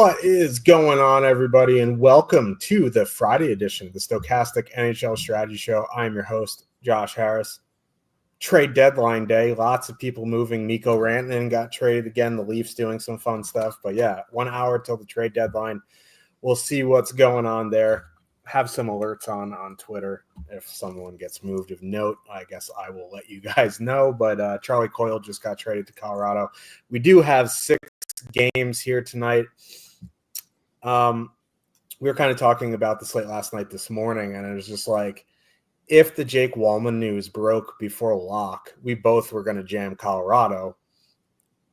What is going on, everybody, and welcome to the Friday edition of the Stochastic NHL Strategy Show. I'm your host, Josh Harris. Trade deadline day, lots of people moving. Mikko Rantanen got traded again. The Leafs doing some fun stuff. But yeah, 1 hour till the trade deadline. We'll see what's going on there. Have some alerts on Twitter if someone gets moved of note. I guess I will let you guys know. But Charlie Coyle just got traded to Colorado. We do have 6 games here tonight. We were kind of talking about the slate last night, this morning, and it was just like, if the Jake Wallman news broke before lock, we both were going to jam Colorado.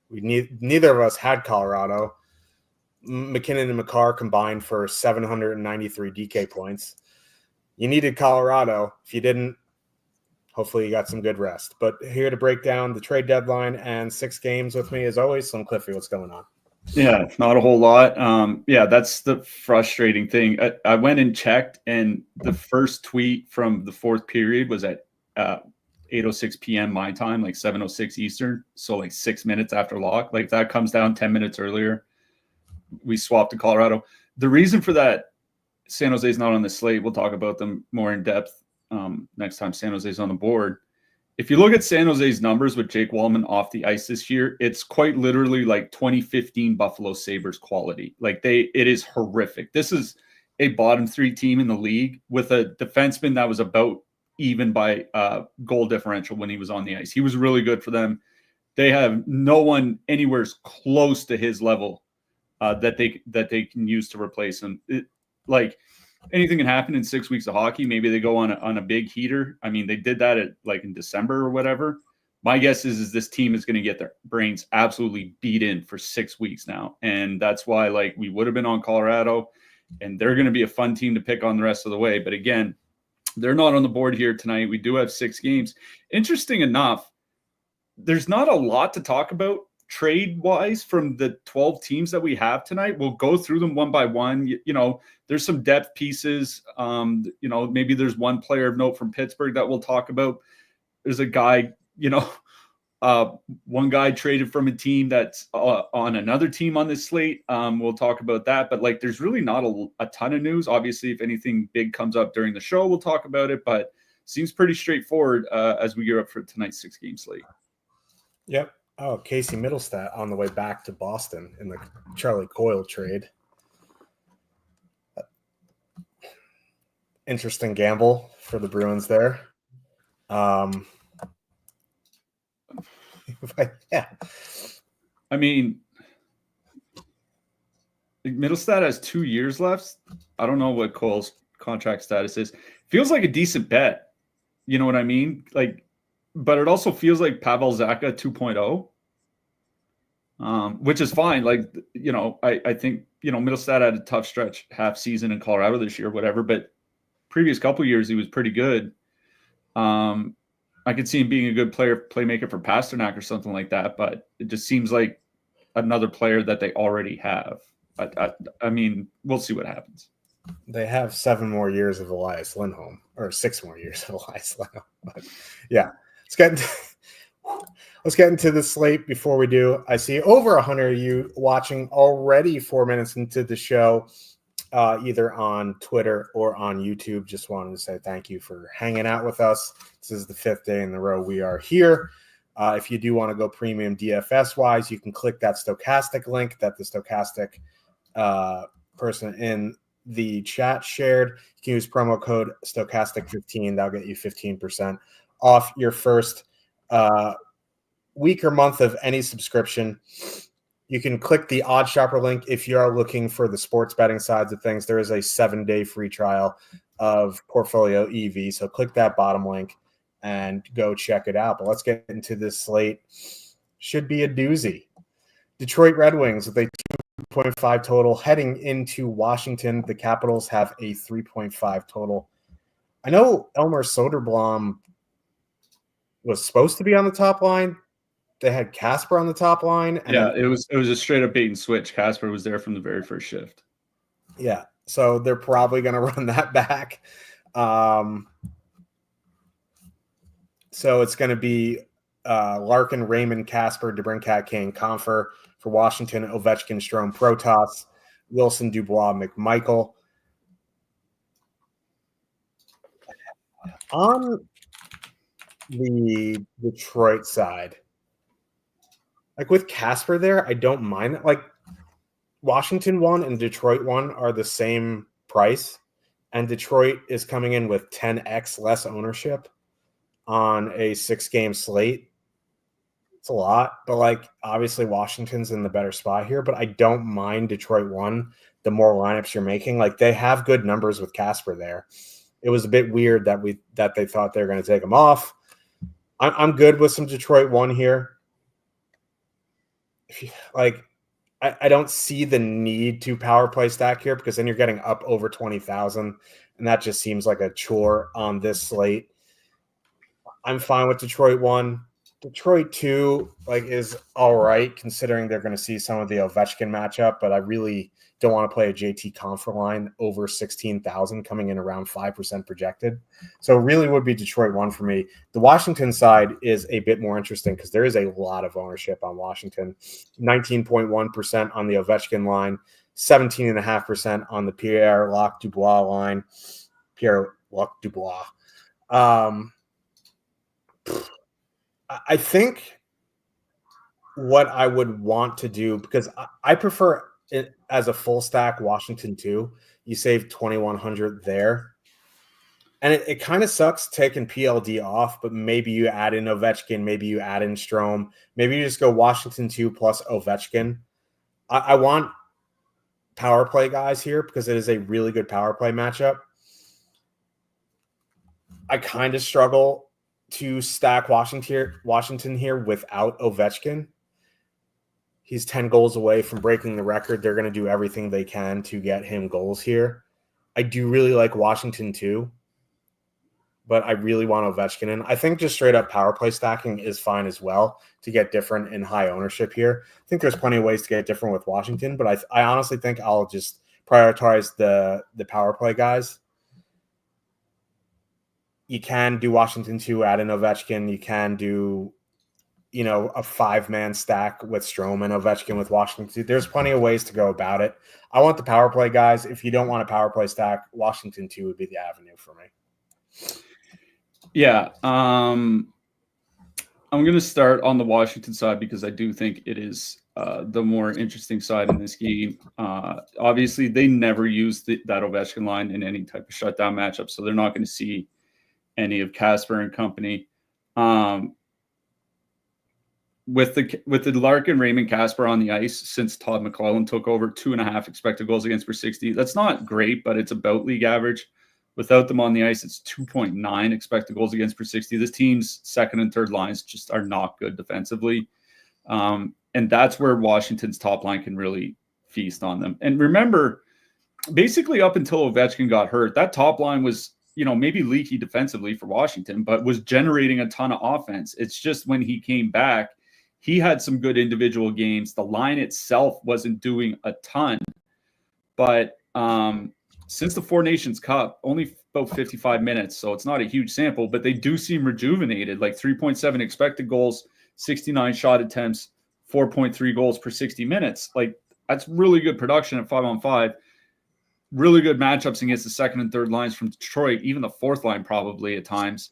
Neither of us had Colorado. McKinnon and McCarr combined for 793 DK points. You needed Colorado. If you didn't, hopefully you got some good rest. But here to break down the trade deadline and 6 games with me, as always, Slim Cliffy. What's going on? Yeah, not a whole lot. That's the frustrating thing. I went and checked, and the first tweet from the fourth period was at 8:06 p.m. my time, like 7:06 Eastern. So like 6 minutes after lock. Like that comes down 10 minutes earlier. We swapped to Colorado. The reason for that, San Jose's not on the slate. We'll talk about them more in depth next time San Jose's on the board. If you look at San Jose's numbers with Jake Wallman off the ice this year, it's quite literally like 2015 Buffalo Sabres quality. Like it is horrific. This is a bottom 3 team in the league with a defenseman that was about even by goal differential when he was on the ice. He was really good for them. They have no one anywhere close to his level that they can use to replace him. Anything can happen in 6 weeks of hockey. Maybe they go on a big heater. I mean, they did that in December or whatever. My guess is this team is going to get their brains absolutely beat in for 6 weeks now. And that's why we would have been on Colorado, and they're going to be a fun team to pick on the rest of the way. But again, they're not on the board here tonight. We do have 6 games. Interesting enough, there's not a lot to talk about trade-wise from the 12 teams that we have tonight. We'll go through them one by one. There's some depth pieces. Maybe there's one player of note from Pittsburgh that we'll talk about. There's a guy, one guy traded from a team that's on another team on this slate. We'll talk about that. But there's really not a ton of news. Obviously, if anything big comes up during the show, we'll talk about it. But seems pretty straightforward as we gear up for tonight's 6-game slate. Yep. Oh, Casey Middlestat on the way back to Boston in the Charlie Coyle trade. Interesting gamble for the Bruins there. But yeah. I mean, Middlestat has 2 years left. I don't know what Coyle's contract status is. Feels like a decent bet. You know what I mean? But it also feels like Pavel Zacha 2.0, which is fine. I think, Middlestat had a tough stretch half season in Colorado this year, whatever, but previous couple years, he was pretty good. I could see him being a good playmaker for Pasternak or something like that, but it just seems like another player that they already have. I mean, we'll see what happens. They have 7 more years of Elias Lindholm, or 6 more years of Elias Lindholm. But yeah, let's get into the slate. Before we do, I see over 100 of you watching already 4 minutes into the show, either on Twitter or on YouTube. Just wanted to say thank you for hanging out with us. This is the 5th day in a row we are here. If you do want to go premium DFS-wise, you can click that Stochastic link that the Stochastic person in the chat shared. You can use promo code Stochastic15. That'll get you 15% off your first week or month of any subscription. You can click the Odd Shopper link if you are looking for the sports betting sides of things. There is a 7-day free trial of Portfolio EV. So click that bottom link and go check it out. But let's get into this slate. Should be a doozy. Detroit Red Wings with a 2.5 total heading into Washington. The Capitals have a 3.5 total. I know Elmer Soderblom was supposed to be on the top line. They had Casper on the top line. And it was a straight up bait and switch. Casper was there from the very first shift. Yeah, so they're probably going to run that back. So it's going to be Larkin, Raymond, Casper, DeBrincat, Kane, Confer for Washington, Ovechkin, Strome, Protas, Wilson, Dubois, McMichael. On the Detroit side, like with Casper there, I don't mind it. Like Washington 1 and Detroit 1 are the same price, and Detroit is coming in with 10x less ownership on a 6-game slate. It's a lot, but like obviously Washington's in the better spot here, but I don't mind Detroit 1 the more lineups you're making. Like they have good numbers with Casper there. It was a bit weird that they thought they were going to take him off. I'm good with some Detroit 1 here. Like I don't see the need to power play stack here because then you're getting up over 20,000, and that just seems like a chore on this slate. I'm fine with Detroit 1. Detroit 2 like is all right considering they're going to see some of the Ovechkin matchup, but I really don't want to play a JT Confer line over 16,000 coming in around 5% projected. So really would be Detroit 1 for me. The Washington side is a bit more interesting because there is a lot of ownership on Washington. 19.1% on the Ovechkin line, 17.5% on the Pierre-Luc Dubois line. Pierre-Luc Dubois. I think what I would want to do, because I prefer it as a full stack Washington 2, you save 2,100 there. And it kind of sucks taking PLD off, but maybe you add in Ovechkin, maybe you add in Strome, maybe you just go Washington 2 plus Ovechkin. I want power play guys here because it is a really good power play matchup. I kind of struggle to stack Washington here without Ovechkin. He's 10 goals away from breaking the record. They're going to do everything they can to get him goals here. I do really like Washington too, but I really want Ovechkin in. I think just straight up power play stacking is fine as well to get different in high ownership here. I think there's plenty of ways to get different with Washington, but I honestly think I'll just prioritize the power play guys. You can do Washington 2, add in Ovechkin. You can do, a 5-man stack with Strome and Ovechkin with Washington 2. There's plenty of ways to go about it. I want the power play guys. If you don't want a power play stack, Washington 2 would be the avenue for me. Yeah. I'm going to start on the Washington side because I do think it is the more interesting side in this game. Obviously, they never use that Ovechkin line in any type of shutdown matchup, so they're not going to see any of Casper and company. With the Larkin, Raymond, Casper on the ice since Todd McLellan took over, 2.5 expected goals against per 60. That's not great, but it's about league average. Without them on the ice, it's 2.9 expected goals against per 60. This team's second and third lines just are not good defensively. And that's where Washington's top line can really feast on them. And remember, basically up until Ovechkin got hurt, that top line was, maybe leaky defensively for Washington, but was generating a ton of offense. It's just when he came back, he had some good individual games. The line itself wasn't doing a ton, but since the Four Nations Cup, only about 55 minutes, so it's not a huge sample, but they do seem rejuvenated, like 3.7 expected goals, 69 shot attempts, 4.3 goals per 60 minutes. Like that's really good production at 5-on-5. Really good matchups against the second and third lines from Detroit, even the fourth line probably at times.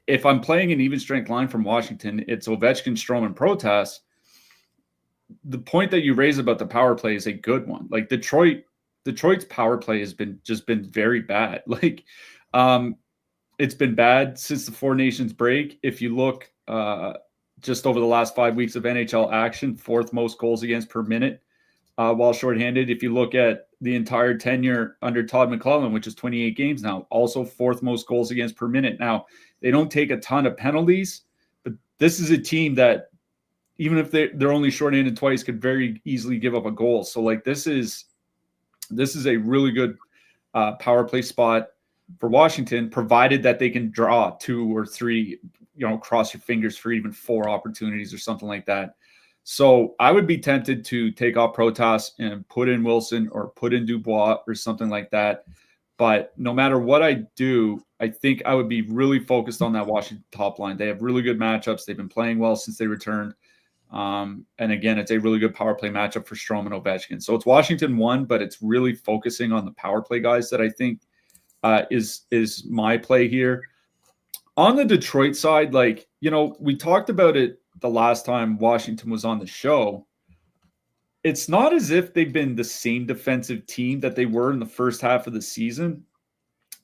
If I'm playing an even strength line from Washington, it's Ovechkin, Strome, and Protas. The point that you raise about the power play is a good one. Like Detroit's power play has been very bad. Like it's been bad since the Four Nations break. If you look just over the last 5 weeks of NHL action, 4th most goals against per minute while shorthanded. If you look at the entire tenure under Todd McLellan, which is 28 games now, also 4th most goals against per minute. Now, they don't take a ton of penalties, but this is a team that, even if they're only shorthanded twice, could very easily give up a goal. So, like, this is a really good power play spot for Washington, provided that they can draw 2 or 3, cross your fingers for even 4 opportunities or something like that. So I would be tempted to take off Protas and put in Wilson or put in Dubois or something like that. But no matter what I do, I think I would be really focused on that Washington top line. They have really good matchups. They've been playing well since they returned. And again, it's a really good power play matchup for Strome and Ovechkin. So it's Washington 1, but it's really focusing on the power play guys that I think is my play here. On the Detroit side, like, we talked about it the last time Washington was on the show. It's not as if they've been the same defensive team that they were in the first half of the season.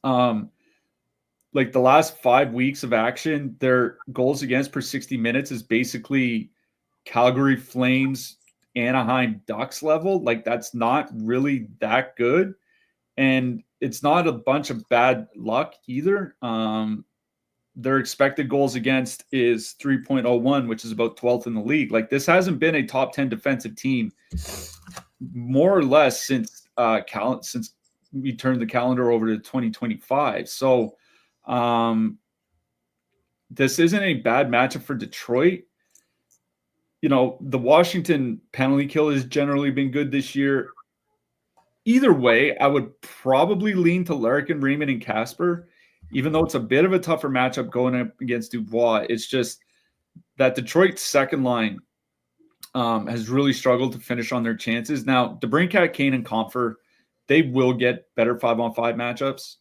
Like the last 5 weeks of action, their goals against per 60 minutes is basically Calgary Flames, Anaheim Ducks level. Like that's not really that good. And it's not a bunch of bad luck either. Their expected goals against is 3.01, which is about 12th in the league. Like this hasn't been a top 10 defensive team more or less since we turned the calendar over to 2025. So this isn't a bad matchup for Detroit. The Washington penalty kill has generally been good this year. Either way, I would probably lean to Larkin, Raymond, and Casper, even though it's a bit of a tougher matchup going up against Dubois. It's just that Detroit second line has really struggled to finish on their chances. Now, DeBrincat, Kane, and Compher, they will get better 5-on-5 matchups.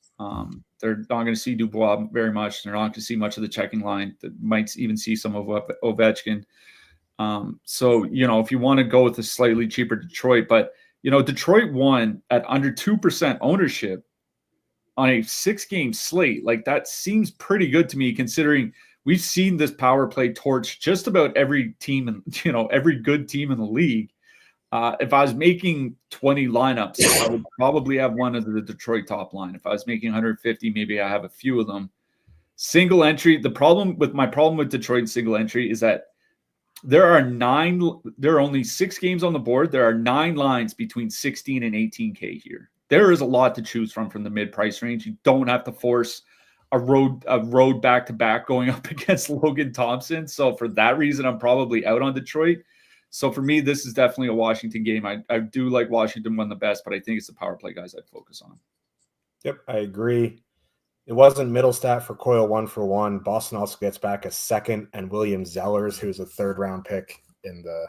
They're not going to see Dubois very much. They're not going to see much of the checking line. They might even see some of Ovechkin. So, if you want to go with a slightly cheaper Detroit, but, Detroit won at under 2% ownership on a 6-game slate. Like that seems pretty good to me, considering we've seen this power play torch just about every team and, every good team in the league. If I was making 20 lineups, I would probably have one of the Detroit top line. If I was making 150, maybe I have a few of them. Single entry. My problem with Detroit single entry is that there are only 6 games on the board. There are 9 lines between 16 and 18K here. There is a lot to choose from the mid price range. You don't have to force a road back-to-back going up against Logan Thompson. So for that reason, I'm probably out on Detroit. So for me, this is definitely a Washington game. I do like Washington won the best, but I think it's the power play guys I'd focus on. Yep, I agree. It wasn't middle stat for Coyle 1-for-1. Boston also gets back a second, and William Zellers, who's a 3rd-round pick in the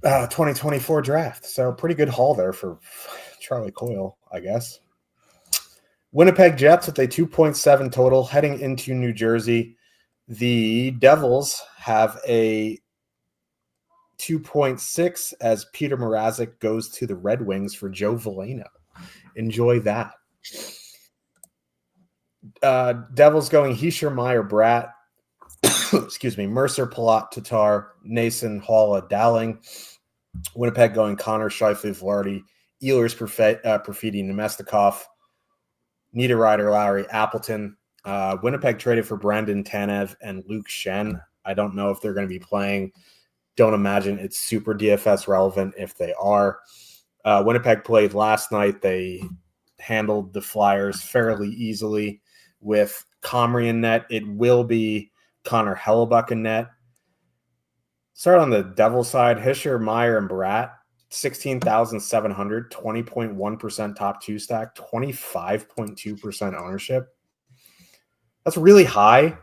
2024 draft. So pretty good haul there for Charlie Coyle, I guess. Winnipeg Jets with a 2.7 total heading into New Jersey. The Devils have a 2.6 as Peter Mrazek goes to the Red Wings for Joe Veleno. Enjoy that. Devils going Hischier, Meyer, Bratt. Excuse me. Mercer, Palat, Tatar, Nason, Halla, Dowling. Winnipeg going Connor, Scheifele, Velarde, Ehlers, Perfidi, Nemestikov, Niederreiter, Lowry, Appleton. Winnipeg traded for Brandon Tanev and Luke Shen. I don't know if they're going to be playing. Don't imagine it's super DFS relevant if they are. Winnipeg played last night. They handled the Flyers fairly easily with Comrie in net. It will be Connor Hellebuck in net. Start on the Devil side. Hischier, Meyer, and Bratt. 16,700, 20.1% top 2 stack, 25.2% ownership. That's really high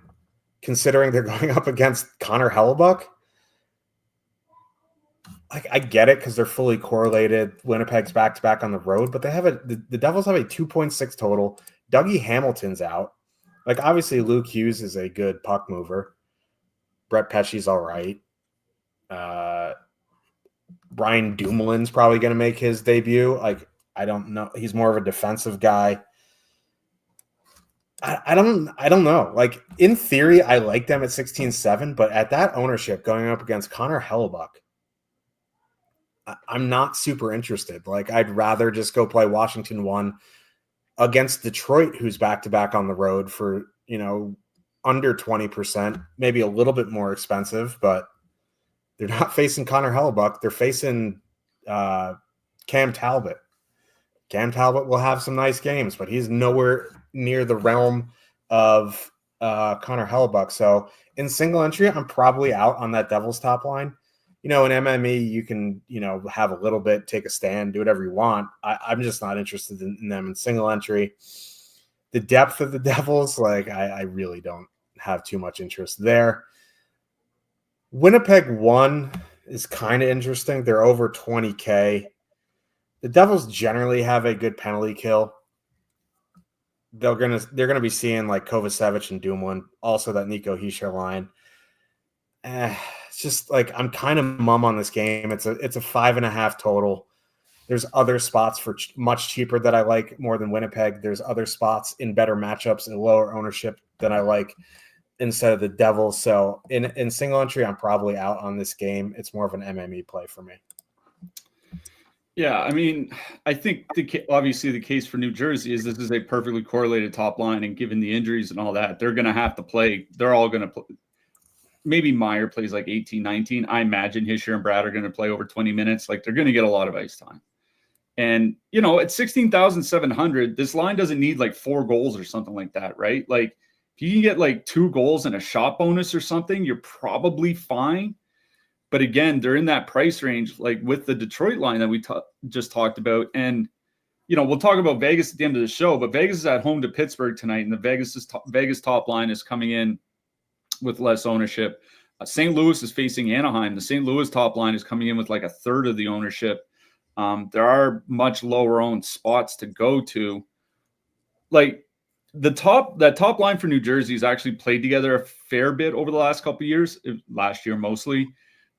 considering they're going up against Connor Hellebuck. I get it because they're fully correlated. Winnipeg's back-to-back on the road, but they have the Devils have a 2.6 total. Dougie Hamilton's out. Like, obviously, Luke Hughes is a good puck mover. Brett Pesci's all right. Brian Dumoulin's probably going to make his debut. Like, I don't know. He's more of a defensive guy. I don't know. Like, in theory, I like them at 16.7, but at that ownership going up against Connor Hellebuck, I'm not super interested. Like, I'd rather just go play Washington 1 against Detroit, who's back-to-back on the road for, under 20%, maybe a little bit more expensive, but they're not facing Connor Hellebuck. They're facing Cam Talbot. Cam Talbot will have some nice games, but he's nowhere near the realm of Connor Hellebuck. So in single entry, I'm probably out on that Devils top line. In MME, you can, have a little bit, take a stand, do whatever you want. I'm just not interested in them in single entry. The depth of the Devils, I really don't have too much interest there. Winnipeg 1 is kind of interesting. They're over 20K. The Devils generally have a good penalty kill. They're gonna be seeing like Kovacevic and Dumoulin, also that Nico Hischier line. It's just like I'm kind of mum on this game. It's a 5.5 total. There's other spots for much cheaper that I like more than Winnipeg. There's other spots in better matchups and lower ownership that I like instead of the Devils. So in single entry, I'm probably out on this game. It's more of an MME play for me. Yeah, I mean, I think obviously the case for New Jersey is this is a perfectly correlated top line, and given the injuries and all that, they're going to have to play. They're all going to play. Maybe Meyer plays like 18, 19. I imagine Hischier and Brad are going to play over 20 minutes. Like they're going to get a lot of ice time. And, you know, at 16,700, this line doesn't need like 4 goals or something like that, right? Like if you can get like 2 goals and a shot bonus or something, you're probably fine. But again, they're in that price range, like with the Detroit line that we just talked about. And, you know, we'll talk about Vegas at the end of the show, but Vegas is at home to Pittsburgh tonight. And the Vegas top line is coming in with less ownership. St. Louis is facing Anaheim. The St. Line top line is coming in with like a third of the ownership. There are much lower owned spots to go to. Like that top line for New Jersey has actually played together a fair bit over the last couple of years, last year mostly.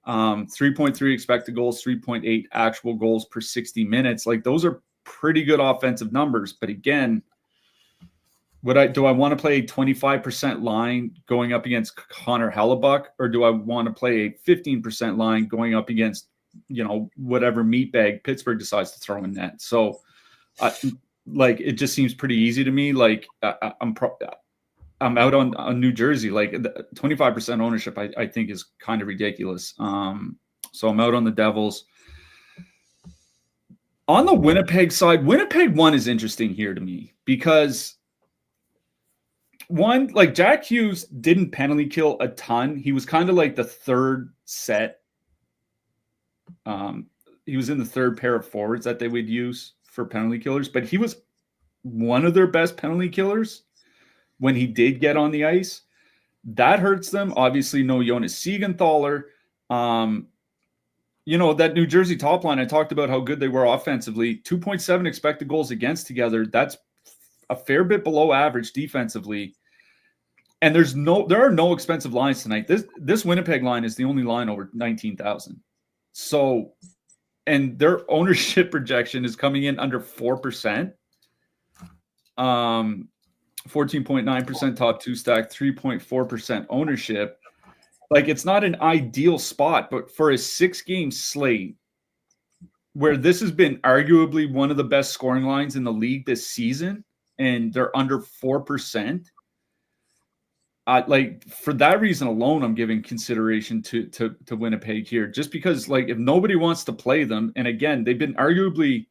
3.3 expected goals, 3.8 actual goals per 60 minutes. Like those are pretty good offensive numbers. But again, do I want to play a 25% line going up against Connor Hellebuck, or do I want to play a 15% line going up against, you know, whatever meatbag Pittsburgh decides to throw in net? So like, it just seems pretty easy to me. Like I'm out on New Jersey. Like 25% ownership, I think is kind of ridiculous. So I'm out on the Devils. On the Winnipeg side, Winnipeg 1 is interesting here to me because one, like Jack Hughes didn't penalty kill a ton. He was kind of like the third set. He was in the third pair of forwards that they would use for penalty killers, but he was one of their best penalty killers when he did get on the ice. That hurts them. Obviously, no Jonas Siegenthaler. You know, that New Jersey top line, I talked about how good they were offensively. 2.7 expected goals against together. That's a fair bit below average defensively. And there are no expensive lines tonight. This Winnipeg line is the only line over 19,000. So, and their ownership projection is coming in under 4%. 14.9% top 2 stack, 3.4% ownership. Like it's not an ideal spot, but for a 6-game slate where this has been arguably one of the best scoring lines in the league this season, and they're under 4%. Like for that reason alone, I'm giving consideration to Winnipeg here, just because like if nobody wants to play them, and again, they've been arguably,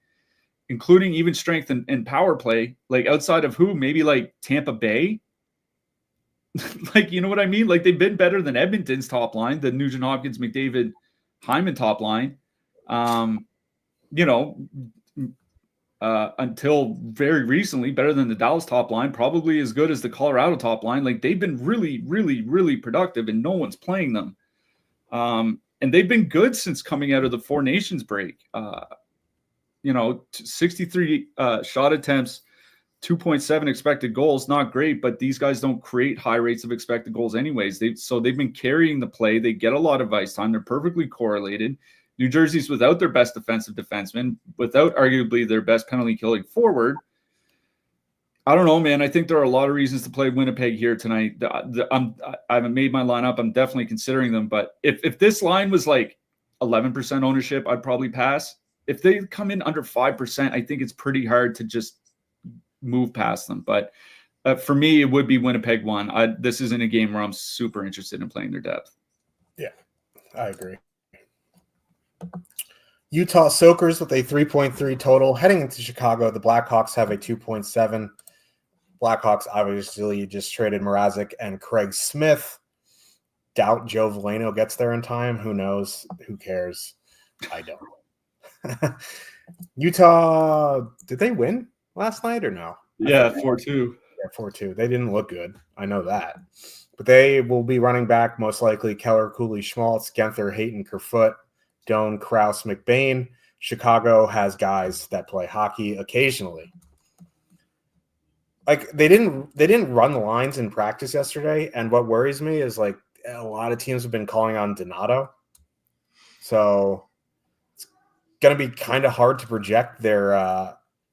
including even strength and power play, like outside of who, maybe like Tampa Bay. Like, you know what I mean? Like they've been better than Edmonton's top line, the Nugent Hopkins, McDavid, Hyman top line. You know, until very recently, better than the Dallas top line, probably as good as the Colorado top line. Like they've been really, really, really productive, and no one's playing them. And they've been good since coming out of the Four Nations break. You know, 63 shot attempts, 2.7 expected goals, not great, but these guys don't create high rates of expected goals anyways. They've been carrying the play. They get a lot of ice time. They're perfectly correlated. New Jersey's without their best defensive defenseman, without arguably their best penalty killing forward. I don't know, man. I think there are a lot of reasons to play Winnipeg here tonight. I haven't made my lineup. I'm definitely considering them, but if this line was like 11% ownership, I'd probably pass. If they come in under 5%, I think it's pretty hard to just move past them. But for me, it would be Winnipeg 1. This isn't a game where I'm super interested in playing their depth. Yeah, I agree. Utah Soakers with a 3.3 total. Heading into Chicago, the Blackhawks have a 2.7. Blackhawks obviously just traded Mrazek and Craig Smith. Doubt Joe Veleno gets there in time. Who knows? Who cares? I don't. Utah, did they win last night or no? Yeah, 4-2. Yeah, 4-2. They didn't look good. I know that. But they will be running back most likely Keller, Cooley, Schmaltz, Genther, Hayton, Kerfoot, Doan, Krause, McBain. Chicago has guys that play hockey occasionally. Like they didn't run the lines in practice yesterday, and what worries me is like a lot of teams have been calling on Donato. So it's going to be kind of hard to project their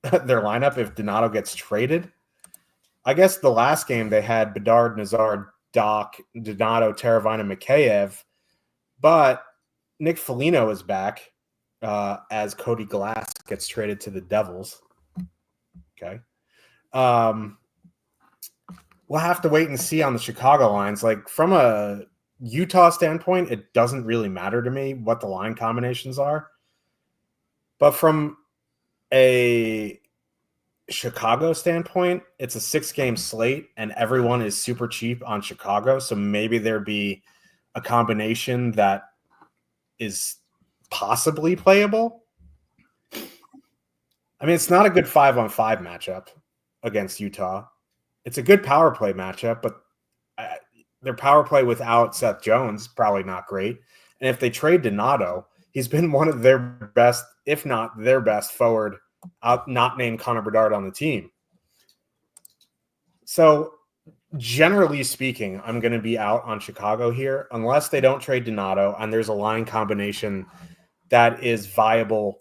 their lineup if Donato gets traded. I guess the last game they had Bedard, Nazar, Doc, Donato, Teravine, and Mikheyev, but Nick Foligno is back as Cody Glass gets traded to the Devils. Okay. We'll have to wait and see on the Chicago lines. Like from a Utah standpoint, it doesn't really matter to me what the line combinations are. But from a Chicago standpoint, it's a 6-game slate and everyone is super cheap on Chicago. So maybe there'd be a combination that is possibly playable. I mean, it's not a good 5-on-5 matchup against Utah. It's a good power play matchup, but their power play without Seth Jones probably not great. And if they trade Donato, he's been one of their best, if not their best forward, not named Connor Bedard on the team. So generally speaking, I'm going to be out on Chicago here unless they don't trade Donato and there's a line combination that is viable,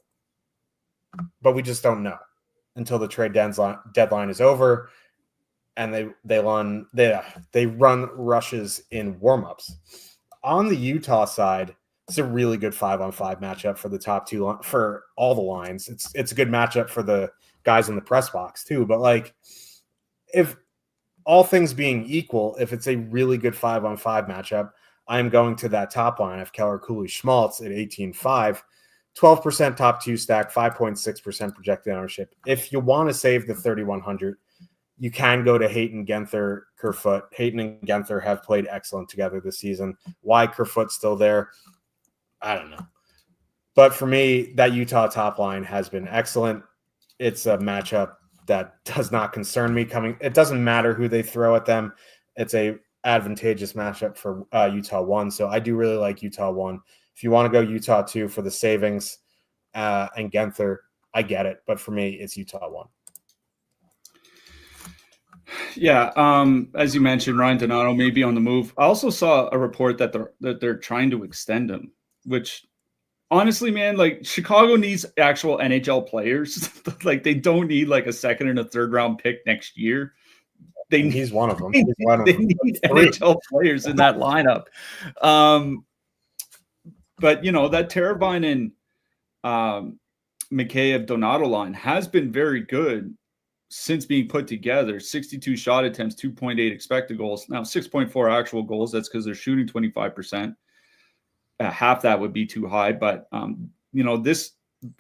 but we just don't know until the trade deadline is over and they run rushes in warmups. On the Utah side, it's a really good 5-on-5 matchup for the top two for all the lines. It's a good matchup for the guys in the press box too. But like, if all things being equal, if it's a really good 5-on-5 matchup, I am going to that top line of Keller, Cooley, Schmaltz at 18.5, 12% top two stack, 5.6% projected ownership. If you want to save the 3,100, you can go to Hayton, Genther, Kerfoot. Hayton and Genther have played excellent together this season. Why Kerfoot's still there, I don't know. But for me, that Utah top line has been excellent. It's a matchup that does not concern me coming. It doesn't matter who they throw at them. It's a advantageous matchup for Utah 1. So I do really like Utah 1. If you want to go Utah 2 for the savings and Genther, I get it. But for me, it's Utah 1. Yeah, as you mentioned, Ryan Donato may be on the move. I also saw a report that they're trying to extend him, which honestly, man, like Chicago needs actual NHL players. Like they don't need like a second and a third round pick next year. He's one of them. They need NHL players in that lineup. But you know, that Teravine and Mikheyev Donato line has been very good since being put together. 62 shot attempts, 2.8 expected goals. Now 6.4 actual goals. That's because they're shooting 25%. Half that would be too high, but you know, this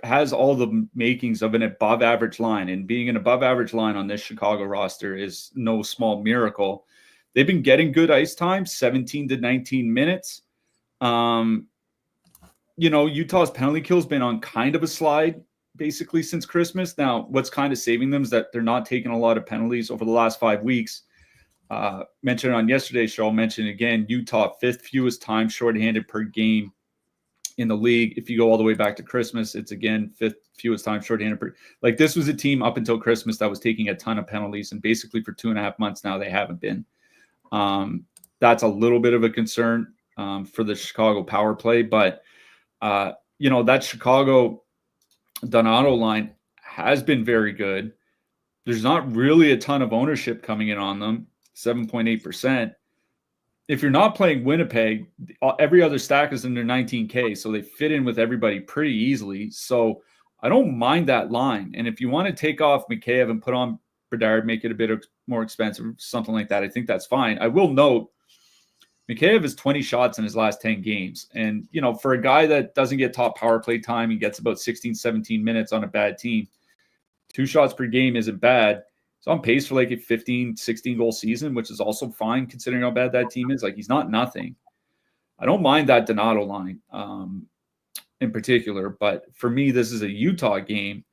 has all the makings of an above average line, and being an above average line on this Chicago roster is no small miracle. They've been getting good ice time, 17 to 19 minutes. You know, Utah's penalty kill's been on kind of a slide basically since Christmas. Now, what's kind of saving them is that they're not taking a lot of penalties over the last 5 weeks. Mentioned on yesterday's show, mentioned again, Utah 5th fewest time shorthanded per game in the league. If you go all the way back to Christmas, it's again 5th fewest time shorthanded per. Like this was a team up until Christmas that was taking a ton of penalties, and basically for 2.5 months now they haven't been. That's a little bit of a concern for the Chicago power play, but you know, that Chicago Donato line has been very good. There's not really a ton of ownership coming in on them. 7.8%. If you're not playing Winnipeg, every other stack is under 19K, so they fit in with everybody pretty easily. So I don't mind that line. And if you want to take off Mikheyev and put on Bedard, make it a bit more expensive, something like that, I think that's fine. I will note Mikheyev has 20 shots in his last 10 games. And, you know, for a guy that doesn't get top power play time, he gets about 16, 17 minutes on a bad team. 2 shots per game isn't bad. So on pace for like a 15, 16 goal season, which is also fine considering how bad that team is. Like he's not nothing. I don't mind that Donato line in particular, but for me, this is a Utah game.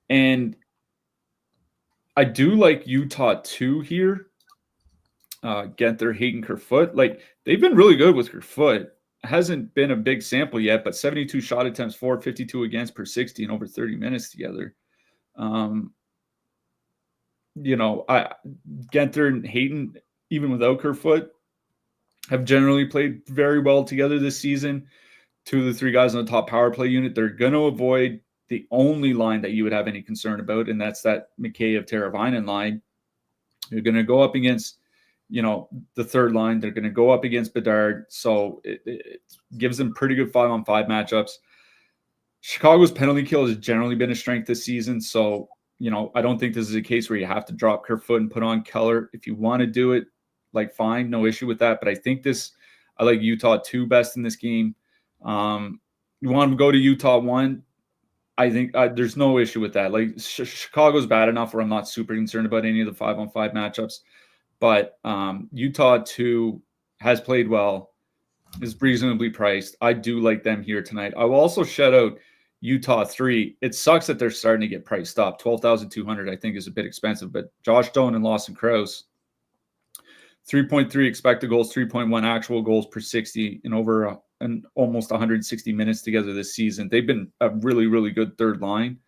And I do like Utah too here. Genther, Hayden, Kerfoot. Like, they've been really good with Kerfoot. Hasn't been a big sample yet, but 72 shot attempts for, 52 against per 60 in over 30 minutes together. Genther and Hayden, even without Kerfoot, have generally played very well together this season. Two of the three guys on the top power play unit. They're going to avoid the only line that you would have any concern about, and that's that Mikheyev-Teravainen line. They're going to go up against, the third line. They're going to go up against Bedard. So it gives them pretty good 5-on-5 matchups. Chicago's penalty kill has generally been a strength this season. So, I don't think this is a case where you have to drop Kerfoot and put on Keller. If you want to do it, fine, no issue with that. But I think I like Utah 2 best in this game. You want to go to Utah 1. I think there's no issue with that. Chicago's bad enough where I'm not super concerned about any of the 5-on-5 matchups. But Utah 2 has played well, is reasonably priced. I do like them here tonight. I will also shout out Utah 3. It sucks that they're starting to get priced up. 12,200 I think is a bit expensive. But Josh Stone and Lawson Krause, 3.3 expected goals, 3.1 actual goals per 60 in over almost 160 minutes together this season. They've been a really, really good third line.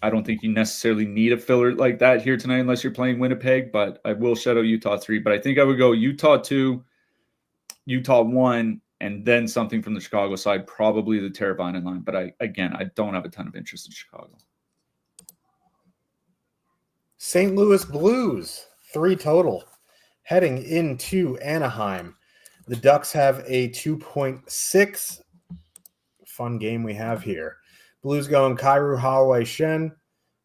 I don't think you necessarily need a filler like that here tonight unless you're playing Winnipeg, but I will shout out Utah 3. But I think I would go Utah 2, Utah 1, and then something from the Chicago side, probably the Teravainen line. But I don't have a ton of interest in Chicago. St. Louis Blues, 3 total, heading into Anaheim. The Ducks have a 2.6. Fun game we have here. Blues going Kyrou, Holloway, Shen,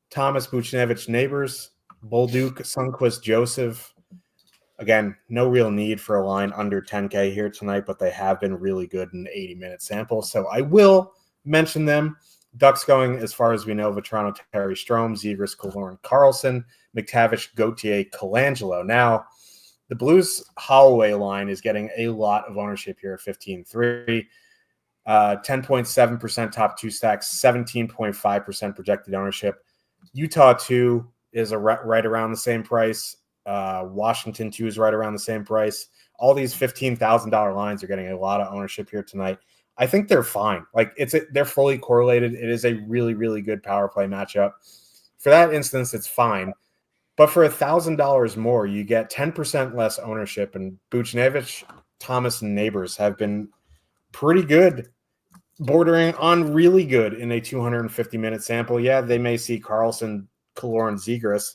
Thomas, Buchnevich, Neighbors, Bolduc, Sundqvist, Joseph. Again, no real need for a line under 10K here tonight, but they have been really good in 80-minute samples, so I will mention them. Ducks going, as far as we know, Vetrano, Terry, Strome, Zegras, Killorn, Carlson, McTavish, Gauthier, Colangelo. Now, the Blues Holloway line is getting a lot of ownership here at 15.3. 10.7% top 2 stacks, 17.5% projected ownership. Utah 2 is right around the same price. Washington 2 is right around the same price. All these $15,000 lines are getting a lot of ownership here tonight. I think they're fine. They're fully correlated. It is a really, really good power play matchup. For that instance, it's fine. But for $1,000 more, you get 10% less ownership. And Buchnevich, Thomas, and Neighbors have been pretty good, bordering on really good in a 250-minute sample. Yeah, they may see Carlson, Killorn, Zegras.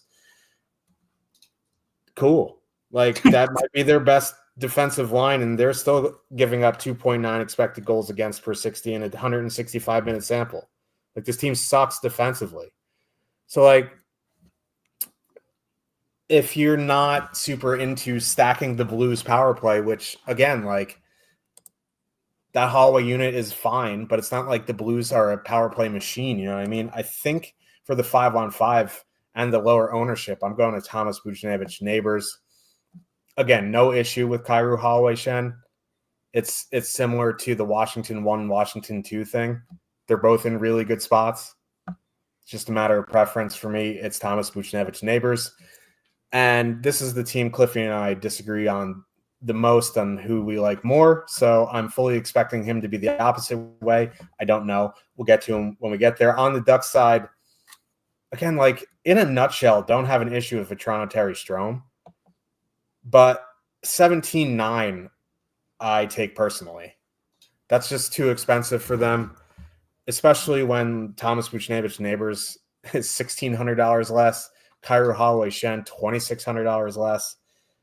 Cool. That might be their best defensive line, and they're still giving up 2.9 expected goals against per 60 in a 165-minute sample. This team sucks defensively. So, if you're not super into stacking the Blues power play, which, again, that Holloway unit is fine, but it's not like the Blues are a power play machine. You know what I mean? I think for the 5-on-5 and the lower ownership, I'm going to Thomas, Buchnevich, Neighbors. Again, no issue with Kyrou, Holloway, Shen. It's similar to the Washington 1, Washington 2 thing. They're both in really good spots. It's just a matter of preference for me. It's Thomas, Buchnevich, Neighbors. And this is the team Cliffy and I disagree on the most on who we like more. So I'm fully expecting him to be the opposite way. I don't know. We'll get to him when we get there. On the Ducks side, again, in a nutshell, don't have an issue with Vetrano, Terry, Strome. But 17.9 I take personally. That's just too expensive for them, especially when Thomas Buchnevich Neighbors is $1,600 less. Kyrou, Holloway, Shen, $2,600 less.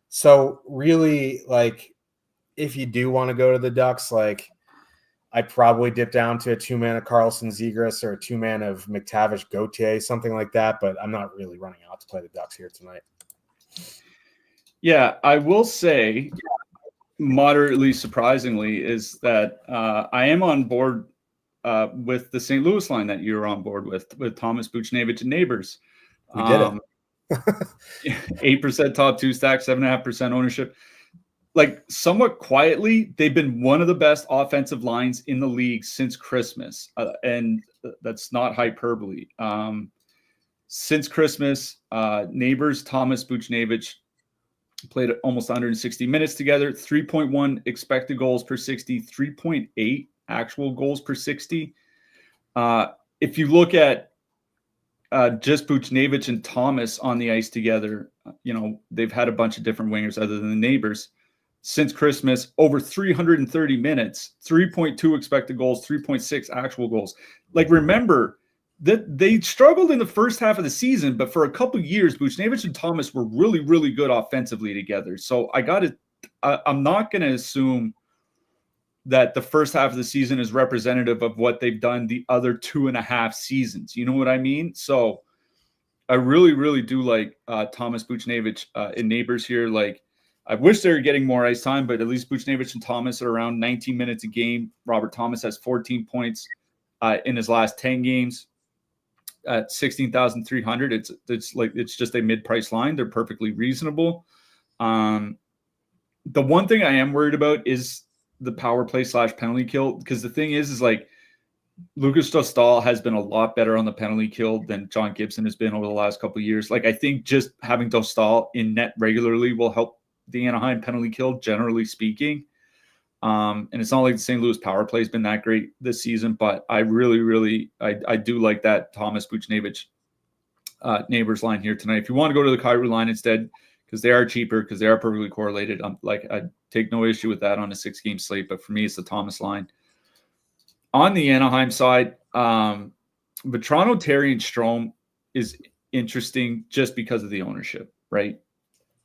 So really, if you do want to go to the Ducks, I'd probably dip down to a 2-man of Carlson, Zegras, or a 2-man of McTavish, Gauthier, something like that. But I'm not really running out to play the Ducks here tonight. Yeah, I will say, moderately surprisingly, is that I am on board with the St. Louis line that you're on board with Thomas Buchnevich and Neighbors. We did it. 8% top 2 stack, 7.5% ownership. Somewhat quietly, they've been one of the best offensive lines in the league since Christmas. And that's not hyperbole. Since Christmas, neighbors Thomas Buchnevich played almost 160 minutes together, 3.1 expected goals per 60, 3.8 actual goals per 60. If you look at just Buchnevich and Thomas on the ice together, they've had a bunch of different wingers other than the neighbors. Since Christmas, over 330 minutes, 3.2 expected goals, 3.6 actual goals. Like, remember that they struggled in the first half of the season, but for a couple of years, Buchnevich and Thomas were really, really good offensively together. So I'm not going to assume that the first half of the season is representative of what they've done the other 2.5 seasons. You know what I mean? So I really, really do like Thomas Buchnevich in neighbors here. Like, I wish they were getting more ice time, but at least Buchnevich and Thomas are around 19 minutes a game. Robert Thomas has 14 points in his last 10 games at 16,300. It's just a mid-price line. They're perfectly reasonable. The one thing I am worried about is the power play / penalty kill, because the thing is like Lucas Dostal has been a lot better on the penalty kill than John Gibson has been over the last couple of years. Like, I think just having Dostal in net regularly will help the Anaheim penalty kill, generally speaking. And it's not like the St. Louis power play has been that great this season, but I really, really, I do like that Thomas Buchnevich neighbors line here tonight. If you want to go to the Kyrou line instead, because they are cheaper, because they are perfectly correlated, I take no issue with that on a 6-game slate, but for me, it's the Thomas line. On the Anaheim side, Vetrano, Terry, and Strome is interesting just because of the ownership, right?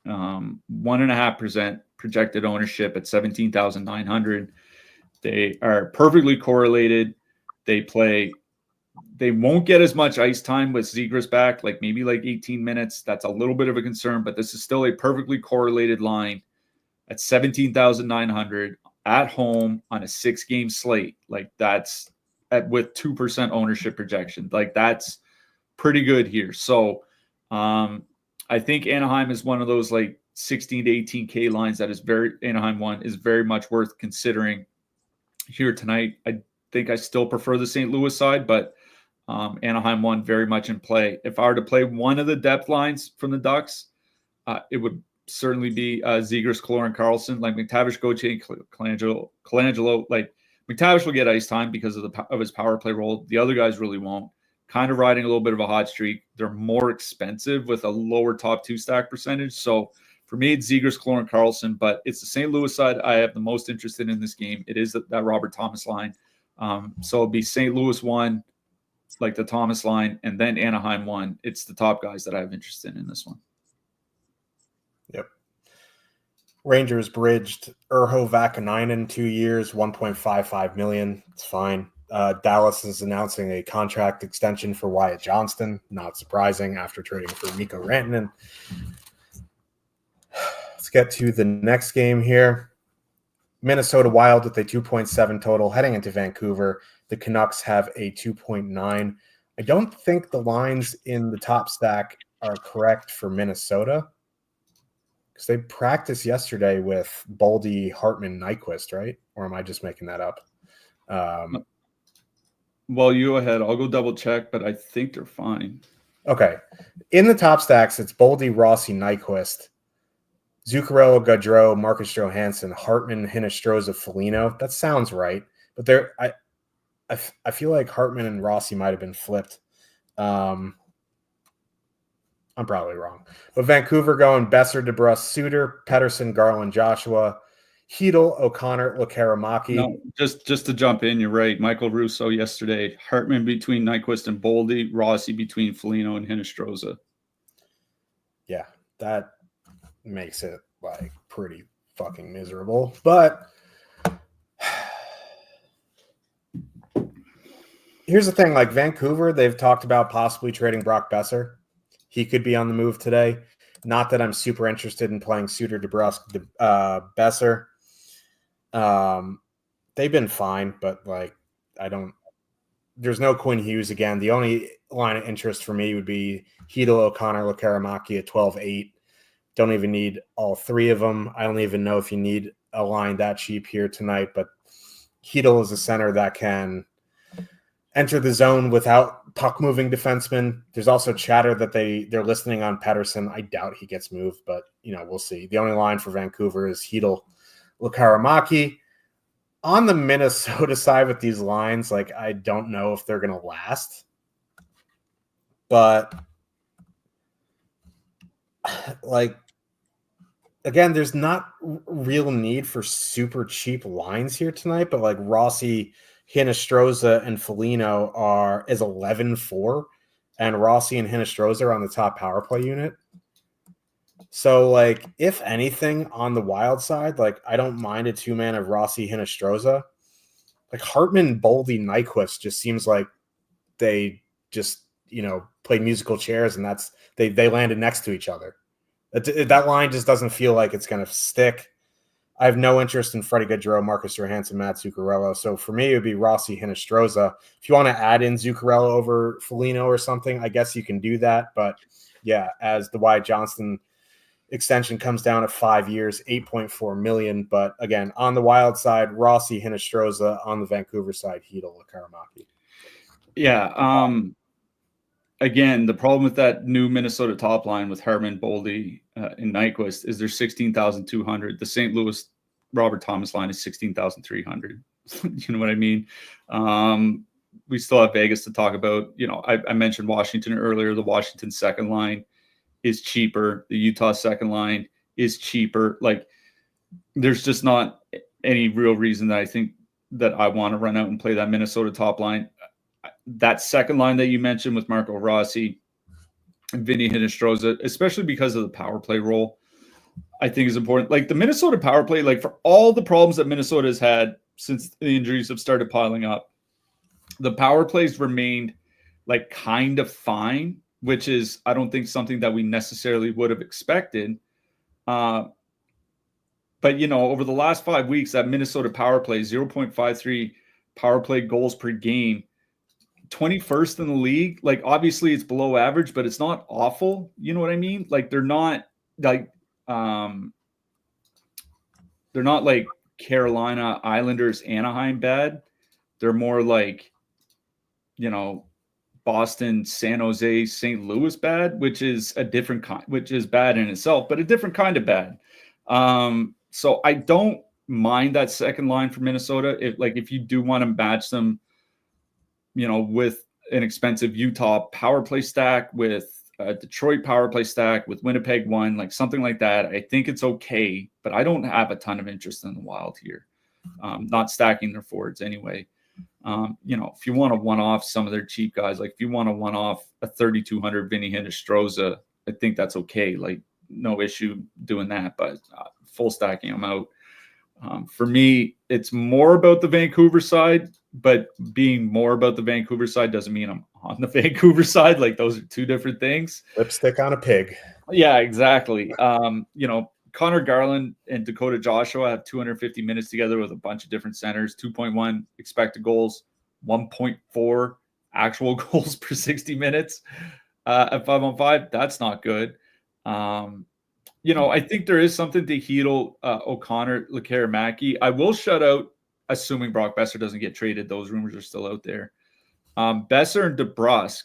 1.5% projected ownership at 17,900. They are perfectly correlated. They won't get as much ice time with Zegras back, maybe 18 minutes. That's a little bit of a concern, but this is still a perfectly correlated line at 17,900 at home on a 6-game slate. That's with 2% ownership projection. That's pretty good here. So, I think Anaheim is one of those 16 to 18K lines that is Anaheim 1 is very much worth considering here tonight. I think I still prefer the St. Louis side, but Anaheim 1 very much in play. If I were to play one of the depth lines from the Ducks, it would certainly be Zegras, Killorn, and Carlson. McTavish, Gauthier, Colangelo. McTavish will get ice time because of his power play role. The other guys really won't. Kind of riding a little bit of a hot streak. They're more expensive with a lower top 2 stack percentage. So for me, it's Zegras, Killorn, and Carlson, but it's the St. Louis side I have the most interested in this game. It is that Robert Thomas line. So it'll be St. Louis 1, the Thomas line, and then Anaheim 1. It's the top guys that I have interest in this one. Yep. Rangers bridged Urho Vakanainen 2 years, $1.55 million. It's fine. Dallas is announcing a contract extension for Wyatt Johnston. Not surprising after trading for Mikko Rantanen. Let's get to the next game here. Minnesota Wild with a 2.7 total heading into Vancouver. The Canucks have a 2.9. I don't think the lines in the top stack are correct for Minnesota because they practiced yesterday with Boldy, Hartman, Nyquist, right? Or am I just making that up? Well, you go ahead. I'll go double check, but I think they're fine. Okay. In the top stacks, it's Boldy, Rossi, Nyquist, Zuccarello, Gaudreau, Marcus Johansson, Hartman, Hinostroza, Foligno. That sounds right. But I feel like Hartman and Rossi might have been flipped. I'm probably wrong. But Vancouver going Besser, DeBrusk, Suter, Pettersson, Garland, Joshua, Hedel, O'Connor, Lekaramaki. No, just to jump in, you're right. Michael Russo yesterday. Hartman between Nyquist and Boldy, Rossi between Foligno and Hinostroza. Yeah, that makes it pretty fucking miserable. But here's the thing, Vancouver, they've talked about possibly trading Brock Besser. He could be on the move today. Not that I'm super interested in playing Suter, DeBrusk, Besser. They've been fine, but there's no Quinn Hughes again. The only line of interest for me would be Hedel, O'Connor, Lekaramaki at 12-8. Don't even need all three of them. I don't even know if you need a line that cheap here tonight, but Hedel is a center that can enter the zone without puck-moving defenseman. There's also chatter that they're listening on Pettersson. I doubt he gets moved, but we'll see. The only line for Vancouver is Hedel Lekaramaki. On the Minnesota side with these lines, like I don't know if they're going to last, but like again, there's not real need for super cheap lines here tonight. But like Rossi, Hinostroza, and Foligno is 11-4, and Rossi and Hinostroza are on the top power play unit. So, like, if anything, on the Wild side, like, I don't mind a two-man of Rossi, Hinostroza. Like, Hartman, Boldy, Nyquist just seems like they just, played musical chairs, and they landed next to each other. That line just doesn't feel like it's going to stick. I have no interest in Freddie Gaudreau, Marcus Johansson, Matt Zuccarello. So, for me, it would be Rossi, Hinostroza. If you want to add in Zuccarello over Foligno or something, I guess you can do that. But, yeah, as the Wyatt Johnston extension comes down at 5 years, $8.4 million. But again, on the Wild side, Rossi, Hinostroza. On the Vancouver side, Hedel Lekaramaki. Yeah. Again, the problem with that new Minnesota top line with Hartman, Boldy, and Nyquist is they're 16,200. The St. Louis Robert Thomas line is 16,300. You know what I mean? We still have Vegas to talk about. I mentioned Washington earlier. The Washington second line is cheaper. The Utah second line is cheaper. Like, there's just not any real reason that I think that I want to run out and play that Minnesota top line. That second line that you mentioned with Marco Rossi and Vinny Hinostroza, especially because of the power play role, I think is important. Like, the Minnesota power play, like, for all the problems that Minnesota has had since the injuries have started piling up, the power plays remained like kind of fine, which is, I don't think, something that we necessarily would have expected. But, over the last 5 weeks, that Minnesota power play, 0.53 power play goals per game, 21st in the league. Like, obviously it's below average, but it's not awful. You know what I mean? Like, they're not like Carolina, Islanders, Anaheim bad. They're more like, Boston, San Jose, St. Louis bad, which is a different kind, which is bad in itself, but a different kind of bad. So I don't mind that second line for Minnesota. If you do want to match them, with an expensive Utah power play stack, with a Detroit power play stack, with Winnipeg one, like something like that, I think it's okay, but I don't have a ton of interest in the Wild here. Not stacking their forwards anyway. If you want to one-off some of their cheap guys, like if you want to one-off a 3,200 Vinny Hinostroza, I think that's okay. Like, no issue doing that, but full stacking them out. For me, it's more about the Vancouver side, but being more about the Vancouver side doesn't mean I'm on the Vancouver side. Like, those are two different things. Lipstick on a pig. Yeah, exactly. Connor Garland and Dakota Joshua have 250 minutes together with a bunch of different centers, 2.1 expected goals, 1.4 actual goals per 60 minutes at 5-on-5. That's not good. I think there is something to Hedel, O'Connor, Lekaramaki. I will shut out, assuming Brock Besser doesn't get traded. Those rumors are still out there. Besser and DeBrusk,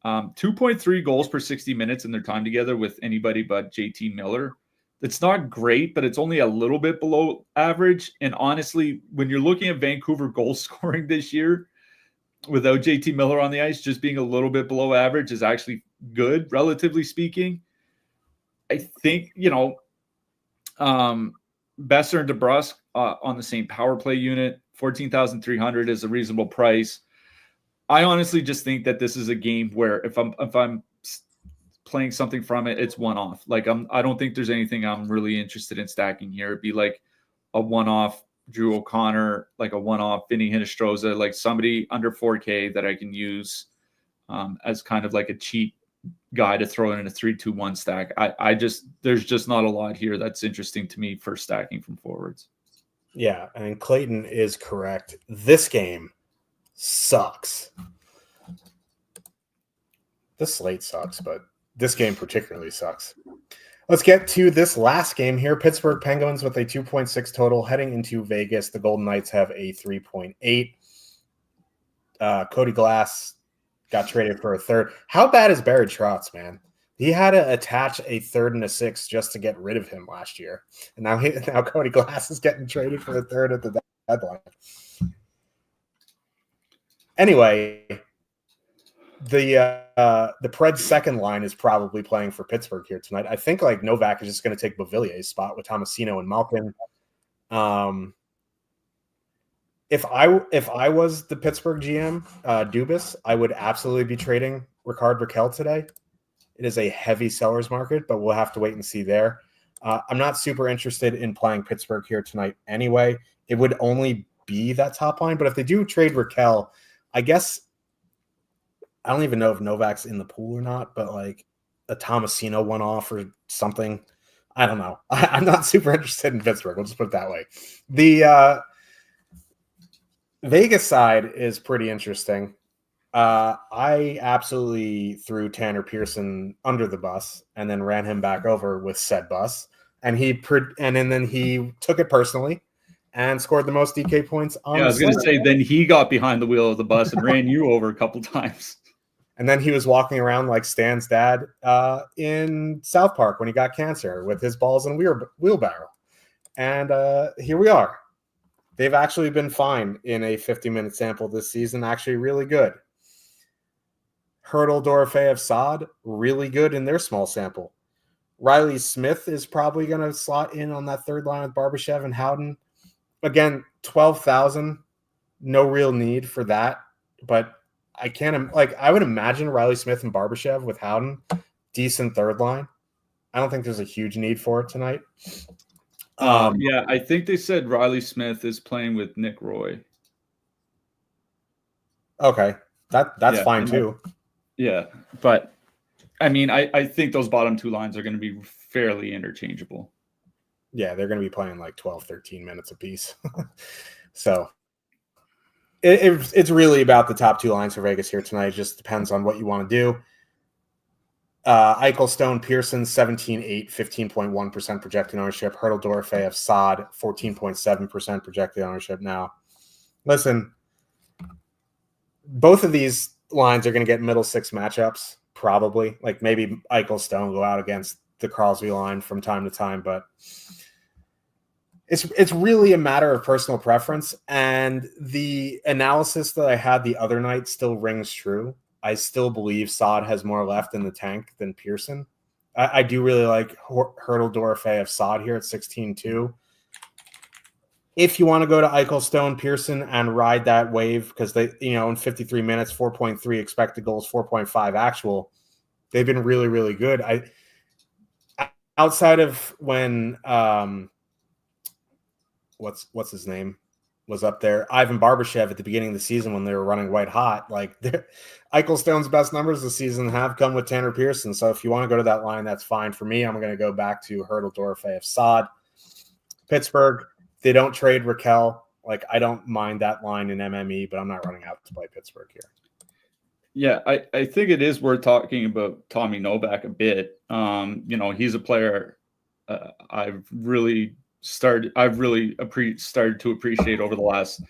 2.3 goals per 60 minutes in their time together with anybody but JT Miller. It's not great, but it's only a little bit below average. And honestly, when you're looking at Vancouver goal scoring this year, without JT Miller on the ice, just being a little bit below average is actually good, relatively speaking. I think, Besser and DeBrusk on the same power play unit, 14,300 is a reasonable price. I honestly just think that this is a game where if I'm playing something from it, it's one-off. Like, I don't think there's anything I'm really interested in stacking here. It'd be like a one-off Drew O'Connor, like a one-off Vinny Hinostroza, like somebody under 4K that I can use as kind of like a cheap guy to throw in a 3-2-1 stack. There's just not a lot here that's interesting to me for stacking from forwards. Yeah, and Clayton is correct. This game sucks. The slate sucks, but this game particularly sucks. Let's get to this last game here. Pittsburgh Penguins with a 2.6 total heading into Vegas. The Golden Knights have a 3.8. Cody Glass got traded for a third. How bad is Barry Trotz, man? He had to attach a third and a sixth just to get rid of him last year. And now Cody Glass is getting traded for a third at the deadline. Anyway, the Preds second line is probably playing for Pittsburgh here tonight. I think like Novak is just going to take Beauvillier's spot with Tomasino and Malkin. If I was the Pittsburgh GM, Dubas, I would absolutely be trading Rickard Rakell today. It is a heavy seller's market, but we'll have to wait and see there. I'm not super interested in playing Pittsburgh here tonight anyway. It would only be that top line, but if they do trade Rakell, I guess I don't even know if Novak's in the pool or not, but like a Tomasino one off or something. I don't know. I'm not super interested in Pittsburgh. We'll just put it that way. The Vegas side is pretty interesting. I absolutely threw Tanner Pearson under the bus and then ran him back over with said bus, and then he took it personally and scored the most DK points on. Yeah, I was going to say, then he got behind the wheel of the bus and ran you over a couple times. And then he was walking around like Stan's dad in South Park when he got cancer with his balls in a wheelbarrow. And here we are. They've actually been fine in a 50-minute sample this season, actually really good. Hurdle, Dorofeyev, Saad, really good in their small sample. Riley Smith is probably going to slot in on that third line with Barbashev and Howden. Again, 12,000, no real need for that. But I would imagine Riley Smith and Barbashev with Howden, decent third line. I don't think there's a huge need for it tonight. Yeah, I think they said Riley Smith is playing with Nick Roy. Okay, that's fine too. Yeah, but I mean, I think those bottom two lines are going to be fairly interchangeable. Yeah, they're going to be playing like 12, 13 minutes apiece. So it's really about the top two lines for Vegas here tonight. It just depends on what you want to do. Eichel, Stone, Pearson, 17.8, 15.1% projected ownership. Hurdle, Dorofeyev, Saad, 14.7% projected ownership. Now, listen, both of these lines are going to get middle six matchups, probably. Like maybe Eichel, Stone go out against the Crosby line from time to time, but it's really a matter of personal preference. And the analysis that I had the other night still rings true. I still believe Saad has more left in the tank than Pearson. I do really like Hurdle, Dorofeyev, Saad here at 16.2. If you want to go to Eichel, Stone, Pearson and ride that wave, because they, in 53 minutes, 4.3 expected goals, 4.5 actual, they've been really, really good. Outside of when what's his name was up there, Ivan Barbashev at the beginning of the season when they were running white hot, like Eichel, Stone's best numbers this season have come with Tanner Pearson. So if you want to go to that line, that's fine. For me, I'm going to go back to Hurdle, Dorofeyev, Saad. Pittsburgh, they don't trade Rakell. Like, I don't mind that line in MME, but I'm not running out to play Pittsburgh here. Yeah, I think it is worth talking about Tommy Novak a bit. He's a player I've really started to appreciate over the last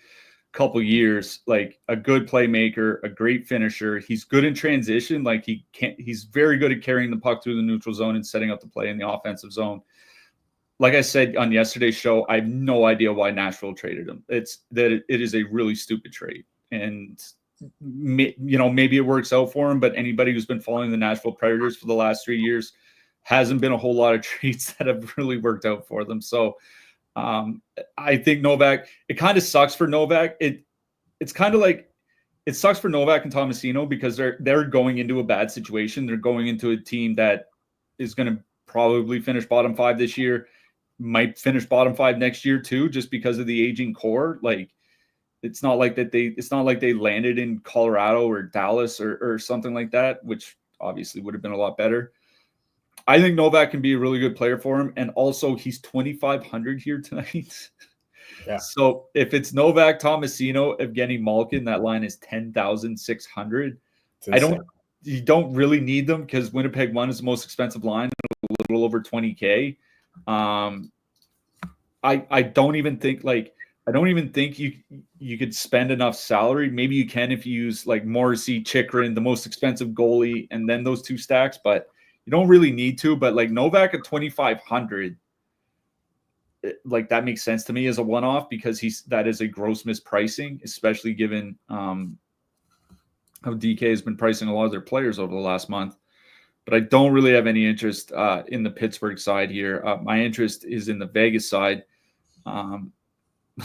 couple years. Like a good playmaker, a great finisher. He's good in transition. Like he's very good at carrying the puck through the neutral zone and setting up the play in the offensive zone. Like I said on yesterday's show, I have no idea why Nashville traded him. It is a really stupid trade, and maybe it works out for him. But anybody who's been following the Nashville Predators for the last 3 years, hasn't been a whole lot of trades that have really worked out for them. So I think Novak, it kind of sucks for Novak. It's kind of like it sucks for Novak and Tomasino because they're going into a bad situation. They're going into a team that is going to probably finish bottom 5 this year, might finish bottom 5 next year too, just because of the aging core. Like it's not like they landed in Colorado or Dallas or something like that, which obviously would have been a lot better. I think Novak can be a really good player for him. And also he's 2,500 here tonight. Yeah. So if it's Novak, Tomasino, Evgeny Malkin, that line is 10,600. You don't really need them because Winnipeg 1 is the most expensive line, a little over 20K. I don't even think like I don't even think you could spend enough salary. Maybe you can if you use like Morrissey, Chikrin, the most expensive goalie, and then those two stacks, but you don't really need to. But like Novak at 2,500, like that makes sense to me as a one-off because that is a gross mispricing, especially given how DK has been pricing a lot of their players over the last month. But I don't really have any interest in the Pittsburgh side here. My interest is in the Vegas side.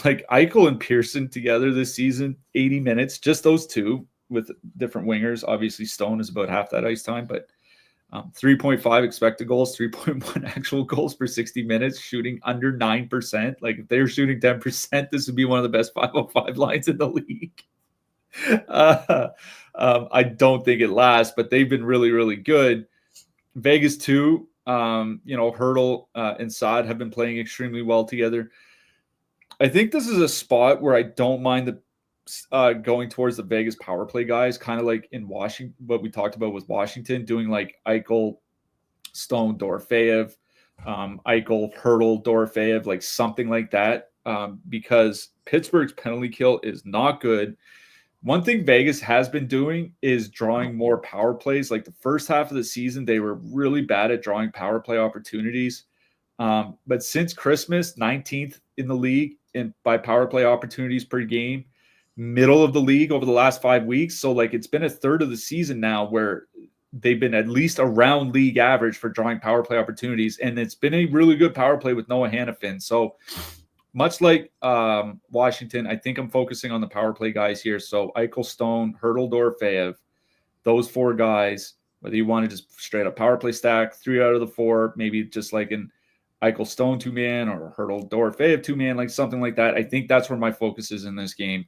Like Eichel and Pearson together this season, 80 minutes, just those two with different wingers. Obviously, Stone is about half that ice time, but 3.5 expected goals, 3.1 actual goals per 60 minutes, shooting under 9%. Like if they're shooting 10%, this would be one of the best 505 lines in the league. I don't think it lasts, but they've been really, really good. Vegas too. Hurdle and Saad have been playing extremely well together. I think this is a spot where I don't mind going towards the Vegas power play guys, kind of like in Washington, what we talked about with Washington, doing like Eichel, Stone, Dorofeyev, Eichel, Hurdle, Dorofeyev, like something like that, because Pittsburgh's penalty kill is not good. One thing Vegas has been doing is drawing more power plays. Like the first half of the season, they were really bad at drawing power play opportunities. But since Christmas, 19th in the league by power play opportunities per game, middle of the league over the last 5 weeks. So like it's been a third of the season now where they've been at least around league average for drawing power play opportunities. And it's been a really good power play with Noah Hannafin. So much like Washington, I think I'm focusing on the power play guys here. So Eichel, Stone, Hurdle, Dorofeyev, those four guys, whether you want to just straight up power play stack, 3 out of the 4, maybe just like an Eichel Stone 2-man or Hurdle Dorofeyev 2-man, like something like that. I think that's where my focus is in this game.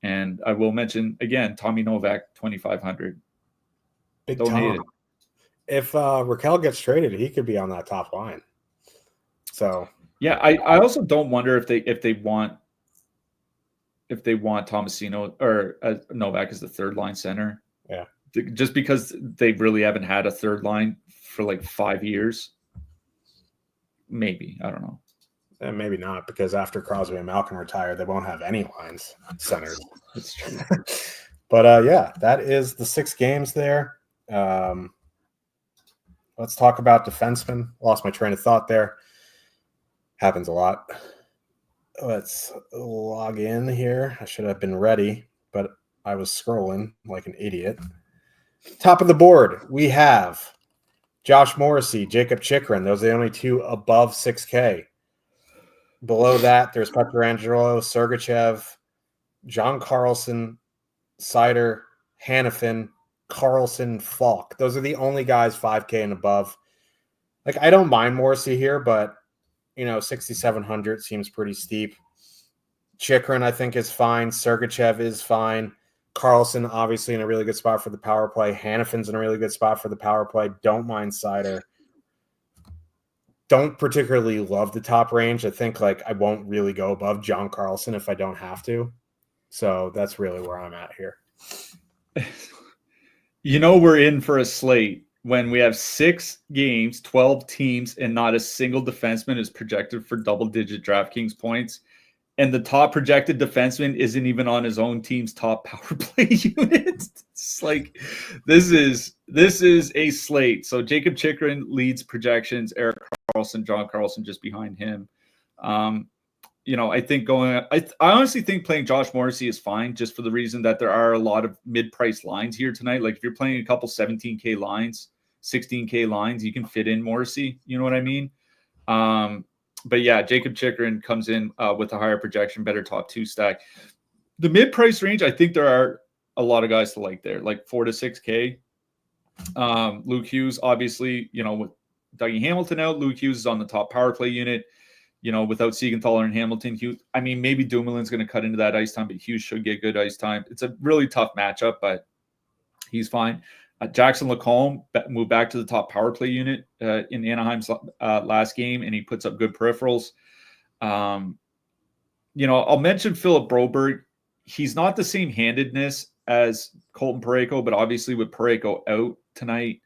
And I will mention again, Tommy Novak, 2,500. Big Don't hate Tom. it. If Raquel gets traded, he could be on that top line. So yeah, I also don't wonder if they want Tomasino or Novak as the third line center. Yeah, just because they really haven't had a third line for like 5 years. Maybe, I don't know. And maybe not, because after Crosby and Malkin retire, they won't have any lines centered. That's true. But yeah, that is the 6 games there. Let's talk about defensemen. Lost my train of thought there. Happens a lot. Let's log in here. I should have been ready, but I was scrolling like an idiot. Top of the board, we have Josh Morrissey, Jacob Chikrin. Those are the only 2 above 6K. Below that, there's Pietrangelo, Sergachev, John Carlson, Seider, Hannafin, Carlson, Falk. Those are the only guys 5K and above. Like, I don't mind Morrissey here, but 6,700 seems pretty steep. Chikrin, I think, is fine. Sergachev is fine. Carlson, obviously, in a really good spot for the power play. Hannafin's in a really good spot for the power play. Don't mind Seider. Don't particularly love the top range. I think I won't really go above John Carlson if I don't have to. So that's really where I'm at here. We're in for a slate when we have 6 games, 12 teams, and not a single defenseman is projected for double-digit DraftKings points. And the top projected defenseman isn't even on his own team's top power play unit. It's like this is a slate. So Jacob Chikrin leads projections. Erik Karlsson, John Carlson just behind him. I think I honestly think playing Josh Morrissey is fine, just for the reason that there are a lot of mid-price lines here tonight. Like if you're playing a couple 17K lines, 16K lines, you can fit in Morrissey. You know what I mean? But yeah, Jacob Chikrin comes in with a higher projection, better top 2 stack. The mid-price range, I think there are a lot of guys to like there, like 4 to 6K. Luke Hughes, obviously, with Dougie Hamilton out, Luke Hughes is on the top power play unit. Without Siegenthaler and Hamilton, Hughes, maybe Dumoulin's going to cut into that ice time, but Hughes should get good ice time. It's a really tough matchup, but he's fine. Jackson Lacombe moved back to the top power play unit in Anaheim's last game, and he puts up good peripherals. I'll mention Philip Broberg. He's not the same handedness as Colton Parayko, but obviously with Parayko out tonight,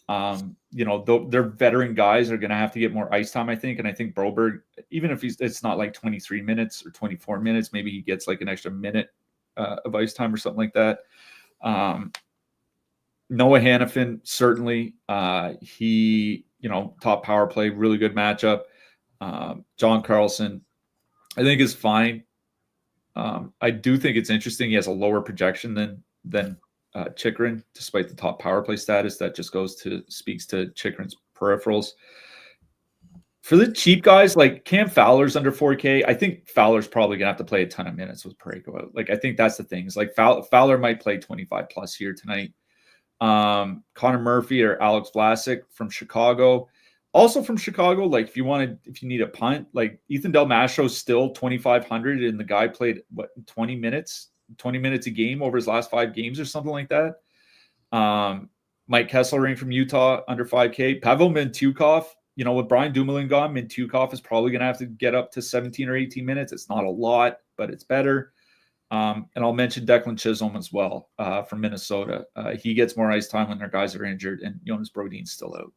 Their veteran guys are going to have to get more ice time, I think. And I think Broberg, even if it's not like 23 minutes or 24 minutes, maybe he gets like an extra minute of ice time or something like that. Noah Hannafin, certainly. He, top power play, really good matchup. John Carlson, I think is fine. I do think it's interesting. He has a lower projection than Chychrun, despite the top power play status. That just speaks to Chychrun's peripherals. For the cheap guys, like Cam Fowler's under 4K. I think Fowler's probably gonna have to play a ton of minutes with Parayko out. Like I think that's the thing. Is like Fowler might play 25 plus here tonight. Connor Murphy or Alex Vlasic from Chicago. Also from Chicago, like if you need a punt, like Ethan Del Mastro's still 2,500, and the guy played 20 minutes a game over his last 5 games or something like that. Mike Kesselring from Utah under 5K. Pavel Mintyukov, with Brian Dumoulin gone, Mintyukov is probably going to have to get up to 17 or 18 minutes. It's not a lot, but it's better. And I'll mention Declan Chisholm as well from Minnesota. He gets more ice time when their guys are injured, and Jonas Brodin's still out.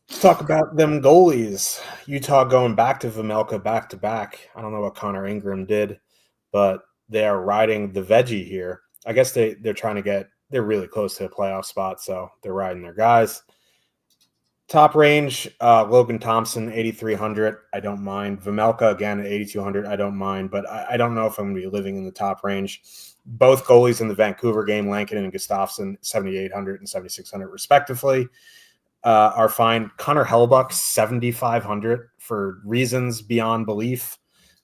Let's talk about them goalies. Utah going back to Vejmelka back-to-back. I don't know what Connor Ingram did, but they are riding the veggie here. I guess they're really close to a playoff spot, so they're riding their guys. Top range, Logan Thompson, 8,300. I don't mind. Vejmelka, again, at 8,200. I don't mind, but I don't know if I'm going to be living in the top range. Both goalies in the Vancouver game, Lankinen and Gustafsson, 7,800 and 7,600 respectively, are fine. Connor Hellebuyck, 7,500 for reasons beyond belief.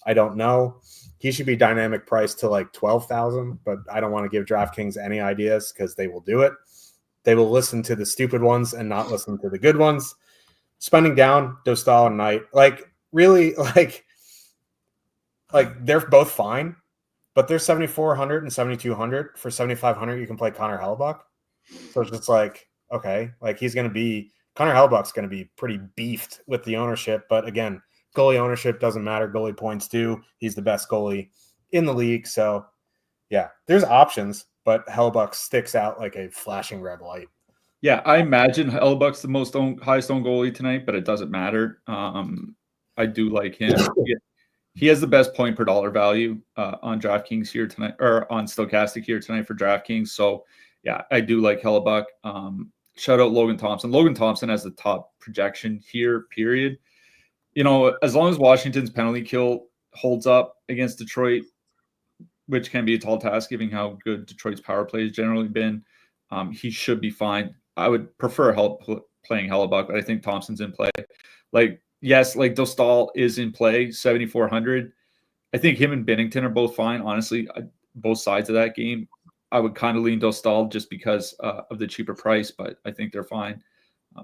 I don't know. He should be dynamic priced to like 12,000, but I don't want to give DraftKings any ideas because they will do it. They will listen to the stupid ones and not listen to the good ones. Spending down, Dostal and Knight, really, they're both fine, but they're 7,400 and 7,200. For 7,500, you can play Connor Hellebuyck. So it's just okay, Connor Hellebuyck's going to be pretty beefed with the ownership. But again, goalie ownership doesn't matter. Goalie points do. He's the best goalie in the league. So yeah, there's options, but Hellebuyck sticks out like a flashing red light. Yeah, I imagine Hellebuyck's the highest owned goalie tonight, but it doesn't matter. I do like him. He has the best point per dollar value on DraftKings here tonight, or on Stokastic here tonight for DraftKings. So yeah, I do like Hellebuyck. Shout out Logan Thompson. Logan Thompson has the top projection here, period. As long as Washington's penalty kill holds up against Detroit, which can be a tall task given how good Detroit's power play has generally been, he should be fine. I would prefer playing Hellebuyck, but I think Thompson's in play. Dostal is in play, 7,400. I think him and Binnington are both fine. Honestly, both sides of that game, I would kind of lean Dostal just because of the cheaper price, but I think they're fine.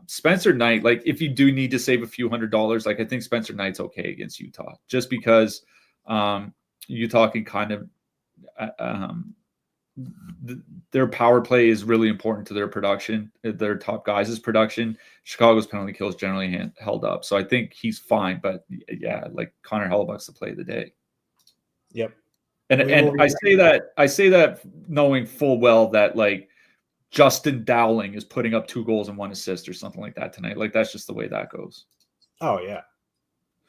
Spencer Knight, if you do need to save a few $100s, I think Spencer Knight's okay against Utah, just because Utah can kind of their power play is really important to their production, their top guys' production. Chicago's penalty kills generally held up, so I think he's fine. But yeah, Connor Hellebuyck's the play of the day. Yep. And I say that knowing full well that Justin Dowling is putting up 2 goals and 1 assist or something like that tonight. That's just the way that goes. Oh yeah.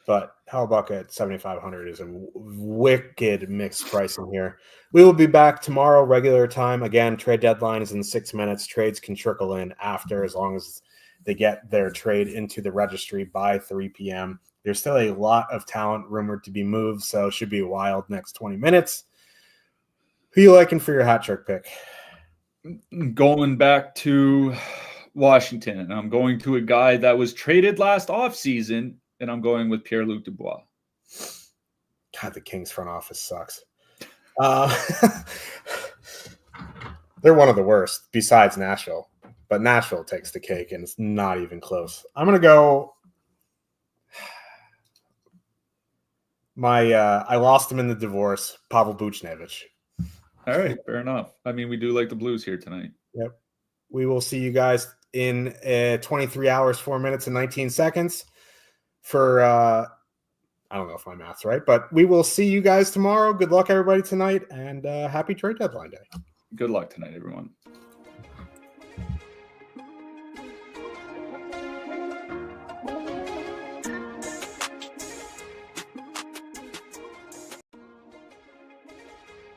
But Hellebuyck at 7,500 is a wicked mixed pricing here. We will be back tomorrow, regular time. Again, trade deadline is in 6 minutes. Trades can trickle in after, as long as they get their trade into the registry by 3 p.m. There's still a lot of talent rumored to be moved, so it should be a wild next 20 minutes. Who you liking for your hat trick pick? Going back to Washington, and I'm going to a guy that was traded last offseason, and I'm going with Pierre-Luc Dubois. God, the Kings front office sucks. They're one of the worst besides Nashville, but Nashville takes the cake, and it's not even close. I'm going to go. I lost him in the divorce, Pavel Buchnevich. All right, fair enough. I mean, we do like the Blues here tonight. Yep. We will see you guys in 23 hours, 4 minutes, and 19 seconds for I don't know if my math's right, but we will see you guys tomorrow. Good luck, everybody, tonight, and happy trade deadline day. Good luck tonight, everyone.